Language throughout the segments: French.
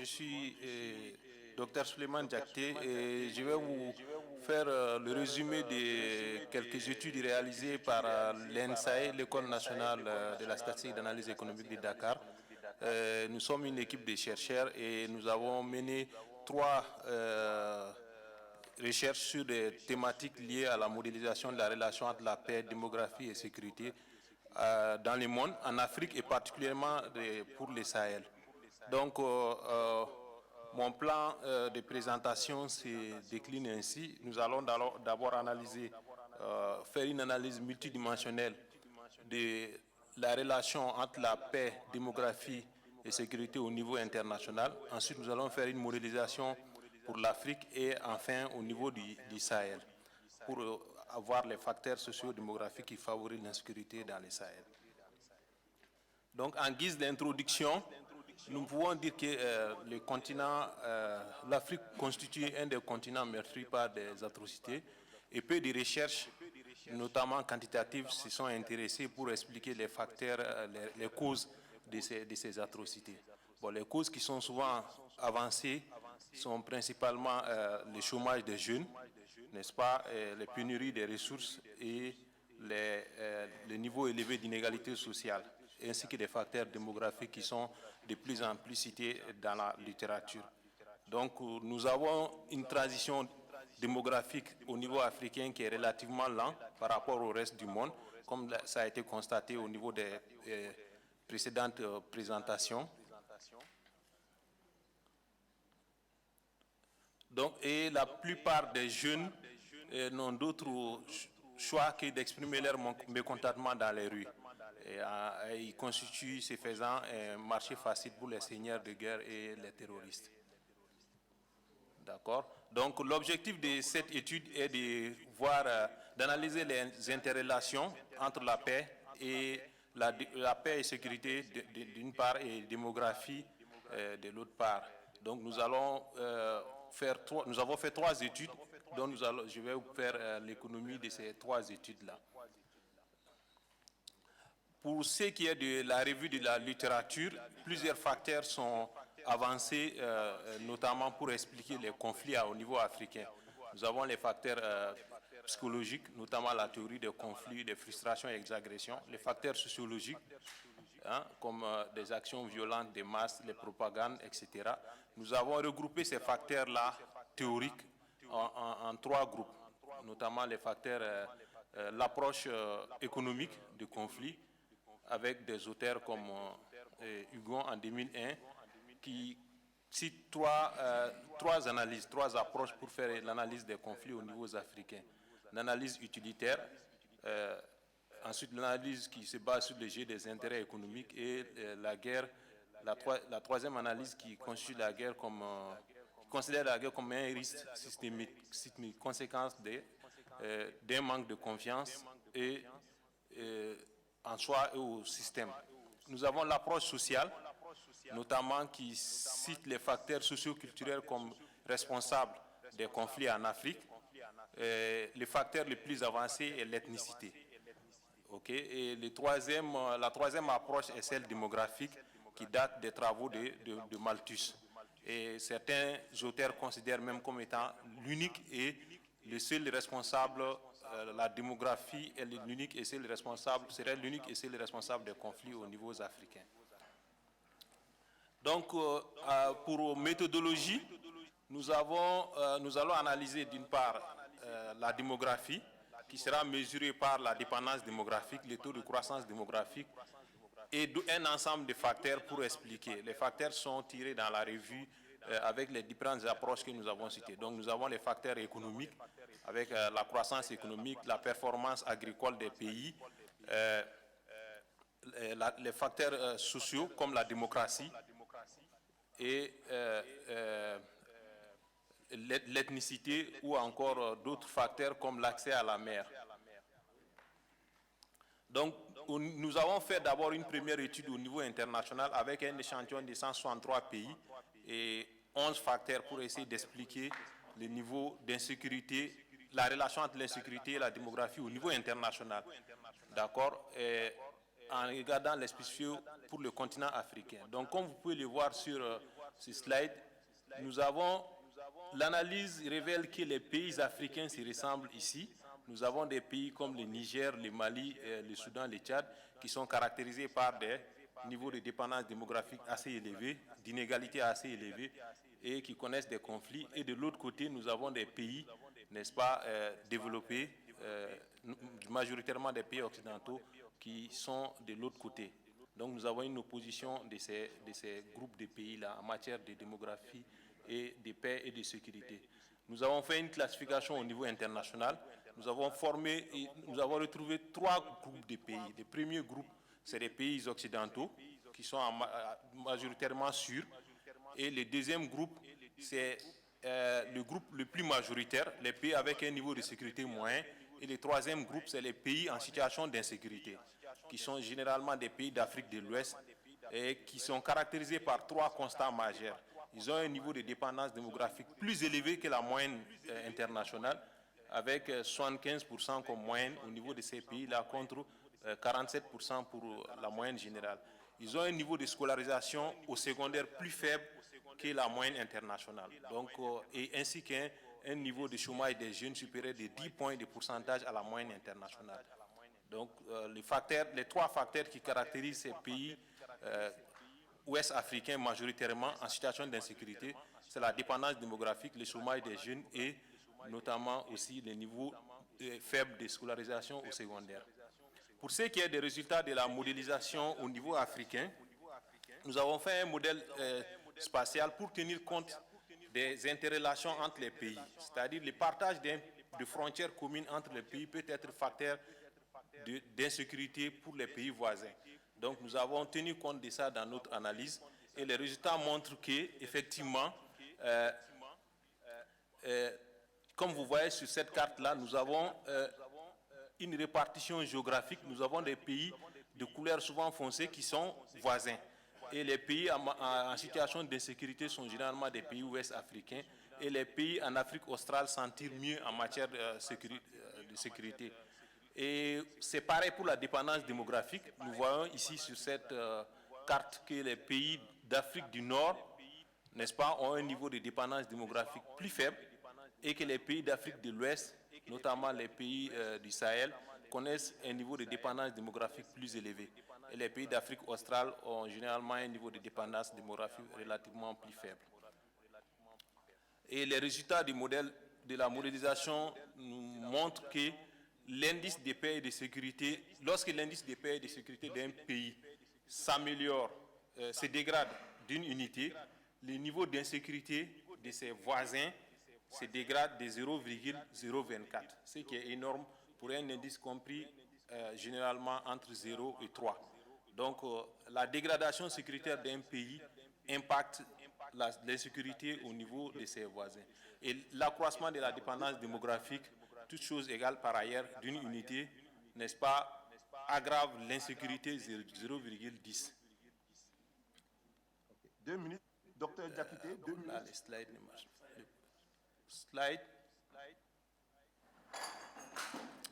Je suis Dr Souleymane Diakité et je vais vous faire le résumé de quelques études réalisées par l'ENSAE, l'École nationale de la statistique et d'analyse économique de Dakar. Nous sommes une équipe de chercheurs et nous avons mené trois recherches sur des thématiques liées à la modélisation de la relation entre la paix, démographie et sécurité dans le monde, en Afrique et particulièrement pour le Sahel. Donc, mon plan de présentation se décline ainsi. Nous allons d'abord analyser, faire une analyse multidimensionnelle de la relation entre la paix, démographie et sécurité au niveau international. Ensuite, nous allons faire une modélisation pour l'Afrique et enfin au niveau du Sahel, pour avoir les facteurs socio-démographiques qui favorisent l'insécurité dans le Sahel. Donc, en guise d'introduction, nous pouvons dire que le continent, l'Afrique constitue un des continents meurtris par des atrocités et peu de recherches, notamment quantitatives, se sont intéressées pour expliquer les facteurs, les causes de ces atrocités. Bon, les causes qui sont souvent avancées sont principalement le chômage des jeunes, n'est-ce pas, les pénuries des ressources et les niveaux élevés d'inégalité sociale, ainsi que des facteurs démographiques qui sont de plus en plus cités dans la littérature. Donc, nous avons une transition démographique au niveau africain qui est relativement lente par rapport au reste du monde, comme ça a été constaté au niveau des précédentes présentations. Donc, et la plupart des jeunes n'ont d'autre choix que d'exprimer leur mécontentement dans les rues. Ils constituent, ce faisant, un marché facile pour les seigneurs de guerre et les terroristes. D'accord. Donc, l'objectif de cette étude est de voir, d'analyser les interrelations entre la paix et la paix et sécurité d'une part et démographie de l'autre part. Donc, nous avons fait trois études, dont je vais vous faire l'économie de ces trois études-là. Pour ce qui est de la revue de la littérature, plusieurs facteurs sont avancés, notamment pour expliquer les conflits au niveau africain. Nous avons les facteurs psychologiques, notamment la théorie des conflits, des frustrations et des agressions, les facteurs sociologiques, comme des actions violentes des masses, les propagandes, etc. Nous avons regroupé ces facteurs-là théoriques en trois groupes, notamment les facteurs, l'approche économique du conflit, avec des auteurs comme Hugon en 2001, qui cite trois analyses, trois approches pour faire l'analyse des conflits au niveau africain. L'analyse utilitaire, ensuite l'analyse qui se base sur le jeu des intérêts économiques et la guerre, la troisième analyse qui constitue la guerre comme, considère la guerre comme un risque systémique, conséquence d'un manque de confiance et en soi et au système. Nous avons l'approche sociale, notamment qui cite les facteurs socio-culturels comme responsables des conflits en Afrique. Les facteurs les plus avancés est l'ethnicité. Okay. Et la troisième approche est celle démographique qui date des travaux de Malthus. Et certains auteurs considèrent même comme étant l'unique et le seul responsable, la démographie est l'unique et seul responsable, serait l'unique et seul responsable des conflits au niveau africain. Donc, pour méthodologie, nous allons analyser d'une part la démographie, qui sera mesurée par la dépendance démographique, le taux de croissance démographique, et un ensemble de facteurs pour expliquer. Les facteurs sont tirés dans la revue avec les différentes approches que nous avons citées. Donc, nous avons les facteurs économiques, avec la croissance économique, la performance agricole des pays, les facteurs sociaux comme la démocratie et l'ethnicité ou encore d'autres facteurs comme l'accès à la mer. Donc, nous avons fait d'abord une première étude au niveau international avec un échantillon de 163 pays et 11 facteurs pour essayer d'expliquer le niveau d'insécurité, la relation entre l'insécurité et la démographie au niveau international. D'accord? En regardant les spécificités pour le continent africain. Donc, comme vous pouvez le voir sur ce slide, nous avons, l'analyse révèle que les pays africains se ressemblent ici. Nous avons des pays comme le Niger, le Mali, le Soudan, le Tchad, qui sont caractérisés par des niveaux de dépendance démographique assez élevés, d'inégalités assez élevées, et qui connaissent des conflits. Et de l'autre côté, nous avons des pays, n'est-ce pas, développés, majoritairement des pays occidentaux, qui sont de l'autre côté. Donc nous avons une opposition de ces groupes de pays-là en matière de démographie et de paix et de sécurité. Nous avons fait une classification au niveau international. Nous avons formé et nous avons retrouvé 3 groupes de pays. Le premier groupe, c'est les pays occidentaux, qui sont majoritairement sûrs. Et le deuxième groupe, c'est le groupe le plus majoritaire, les pays avec un niveau de sécurité moyen. Et le troisième groupe, c'est les pays en situation d'insécurité, qui sont généralement des pays d'Afrique de l'Ouest et qui sont caractérisés par 3 constats majeurs. Ils ont un niveau de dépendance démographique plus élevé que la moyenne internationale, avec 75% comme moyenne au niveau de ces pays-là, contre 47% pour la moyenne générale. Ils ont un niveau de scolarisation au secondaire plus faible que la moyenne internationale, donc, et ainsi qu'un niveau de chômage des jeunes supérieur de 10 points de pourcentage à la moyenne internationale. Donc, les 3 facteurs qui caractérisent ces pays ouest africains majoritairement en situation d'insécurité, c'est la dépendance démographique, le chômage des jeunes et notamment aussi les niveaux faibles de scolarisation au secondaire. Pour ce qui est des résultats de la modélisation au niveau africain, nous avons fait un modèle spatial pour tenir compte des interrelations entre les pays, c'est-à-dire le partage de frontières communes entre les pays peut être facteur d'insécurité pour les pays voisins. Donc nous avons tenu compte de ça dans notre analyse et les résultats montrent qu'effectivement, comme vous voyez sur cette carte-là, nous avons une répartition géographique. Nous avons des pays de couleur souvent foncée qui sont voisins. Et les pays en situation d'insécurité sont généralement des pays ouest africains. Et les pays en Afrique australe s'en tirent mieux en matière de sécurité. Et c'est pareil pour la dépendance démographique. Nous voyons ici sur cette carte que les pays d'Afrique du Nord, n'est-ce pas, ont un niveau de dépendance démographique plus faible et que les pays d'Afrique de l'Ouest, notamment les pays du Sahel, connaissent un niveau de dépendance démographique plus élevé. Et les pays d'Afrique australe ont généralement un niveau de dépendance démographique relativement plus faible. Et les résultats du modèle de la modélisation nous montrent que l'indice de paix et de sécurité, lorsque l'indice de paix et de sécurité d'un pays s'améliore, se dégrade d'une unité, le niveau d'insécurité de ses voisins se dégrade de 0,024, ce qui est énorme pour un indice compris généralement entre 0 et 3. Donc la dégradation sécuritaire d'un pays impacte l'insécurité au niveau de ses voisins. Et l'accroissement de la dépendance démographique, toutes choses égales par ailleurs, d'une unité, n'est-ce pas, aggrave l'insécurité 0,10. 2 minutes. Docteur Diakité, 2 minutes. Là, les slides ne marchent pas. Slide.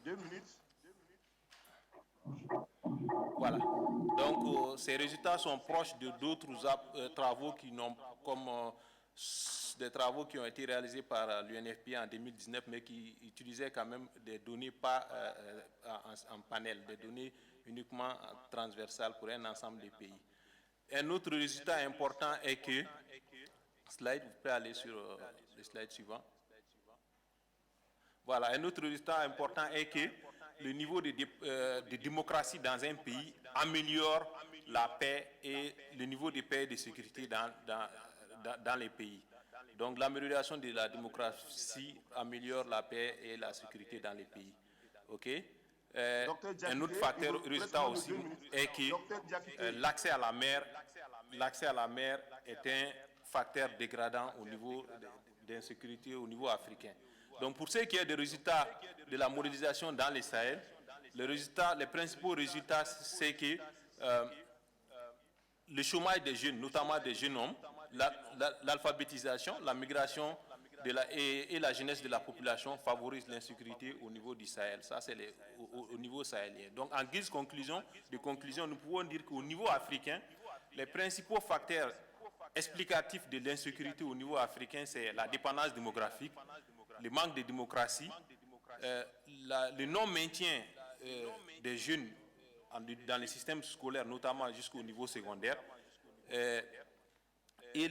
2 minutes. Voilà. Donc, ces résultats sont proches de d'autres travaux qui n'ont, comme des travaux qui ont été réalisés par l'UNFPA en 2019, mais qui utilisaient quand même des données pas en panel, des données uniquement transversales pour un ensemble de pays. Un autre résultat important est que, slide, vous pouvez aller sur le slide suivant. Voilà, un autre résultat important est que le niveau de démocratie dans un pays améliore la paix et le niveau de paix et de sécurité dans les pays. Donc l'amélioration de la démocratie améliore la paix et la sécurité dans les pays. OK? Un autre facteur résultat aussi est que l'accès à la mer est un facteur dégradant au niveau d'insécurité au niveau africain. Donc pour ce qui est des résultats de la modélisation dans les Sahel, les principaux résultats, c'est que le chômage des jeunes, notamment des jeunes hommes, l'alphabétisation, la migration et la jeunesse de la population favorisent l'insécurité au niveau du Sahel. Ça, c'est au niveau sahélien. Donc, en guise de conclusion, nous pouvons dire qu'au niveau africain, les principaux facteurs explicatif de l'insécurité au niveau africain, c'est la dépendance démographique, le manque de démocratie, le non-maintien des jeunes dans les systèmes scolaires, notamment jusqu'au niveau secondaire, et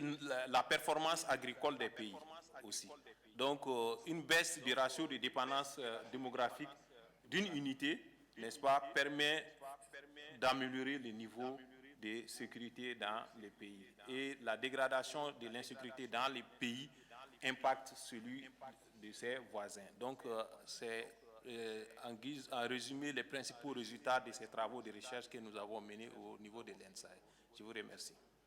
la performance agricole des pays aussi. Donc, une baisse du ratio de dépendance démographique d'une unité, n'est-ce pas, permet d'améliorer le niveau de sécurité dans les pays. Et la dégradation de l'insécurité dans les pays impacte celui de ses voisins. Donc, c'est en résumé les principaux résultats de ces travaux de recherche que nous avons menés au niveau de l'INSAE. Je vous remercie.